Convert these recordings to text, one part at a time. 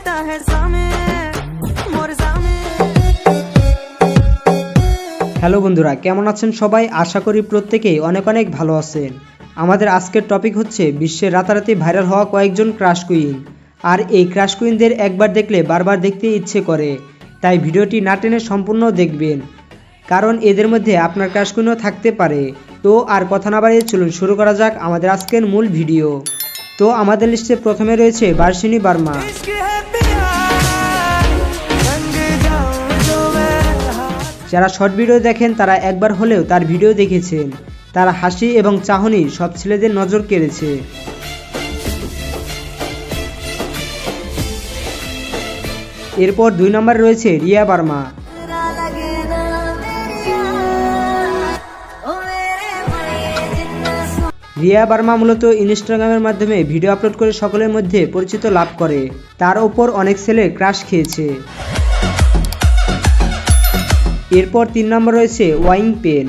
लगता है सामे मोर सामे। হ্যালো বন্ধুরা, কেমন আছেন সবাই? আশা করি প্রত্যেকেই অনেক অনেক ভালো আছেন। আমাদের আজকের টপিক হচ্ছে বিশ্বের রাতারাতি ভাইরাল হওয়া কয়েকজন ক্রাশ কুইন। আর এই ক্রাশ কুইনদের একবার দেখলে বারবার দেখতে ইচ্ছে করে, তাই ভিডিওটি না টেনে সম্পূর্ণ দেখবেন, কারণ এদের মধ্যে আপনার ক্রাশ কুইনও থাকতে পারে। তো আর কথা না বাড়িয়ে চলুন শুরু করা যাক আমাদের আজকের মূল ভিডিও। তো আমাদের লিস্টে প্রথমে রয়েছে বার্ষিনী বার্মা। যারা শর্ট ভিডিও দেখেন তারা একবার হলেও তার ভিডিও দেখেছেন। তার হাসি এবং চাহনি সব ছেলেদের নজর কেড়েছে। এরপর 2 নম্বরে রয়েছে রিয়া বার্মা। রিয়া বার্মা মূলত ইনস্টাগ্রামের মাধ্যমে ভিডিও আপলোড করে সকলের মধ্যে পরিচিত লাভ করে। তার ওপর অনেক ছেলে ক্রাশ খেয়েছে। এরপর 3 নম্বর রয়েছে ওয়াইং পেন।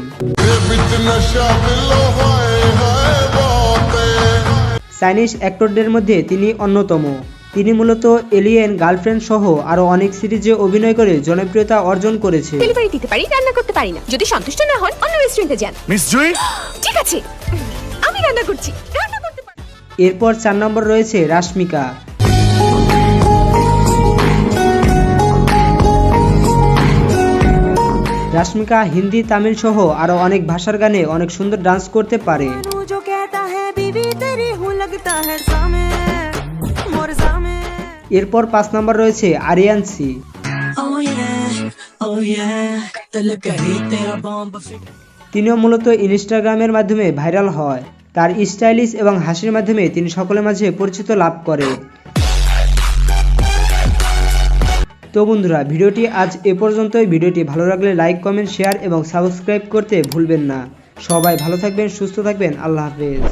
চাইনিজ অ্যাক্টরদের মধ্যে তিনি অন্যতম। তিনি মূলত এলিয়েন, গার্লফ্রেন্ড সহ আরো অনেক সিরিজে অভিনয় করে জনপ্রিয়তা অর্জন করেছে। ডেলিভারি দিতে পারি, রান্না করতে পারি না। যদি সন্তুষ্ট না হন অন্য রেস্টুরেন্টে যান। মিস জুই, ঠিক আছে, আমি রান্না করছি, রান্না করতে পারি। এরপর 4 নম্বর রয়েছে রাশমিকা। রাশমিকা হিন্দি, তামিল সহ আরো অনেক ভাষার গানে অনেক সুন্দর ডান্স করতে পারে। जो कहता है बीवी तेरी हूँ लगता है सामे मोर सामे। এরপর 5 নম্বর রয়েছে আরিয়ানসি। তিনিও মূলত ইনস্টাগ্রামের মাধ্যমে ভাইরাল হয়। তার স্টাইলিশ এবং হাসির মাধ্যমে তিনি সকলের মাঝে পরিচিত লাভ করে। তো বন্ধুরা, ভিডিওটি আজ এ পর্যন্তই। ভিডিওটি ভালো লাগলে লাইক, কমেন্ট, শেয়ার এবং সাবস্ক্রাইব করতে ভুলবেন না। সবাই ভালো থাকবেন, সুস্থ থাকবেন। আল্লাহ হাফেজ।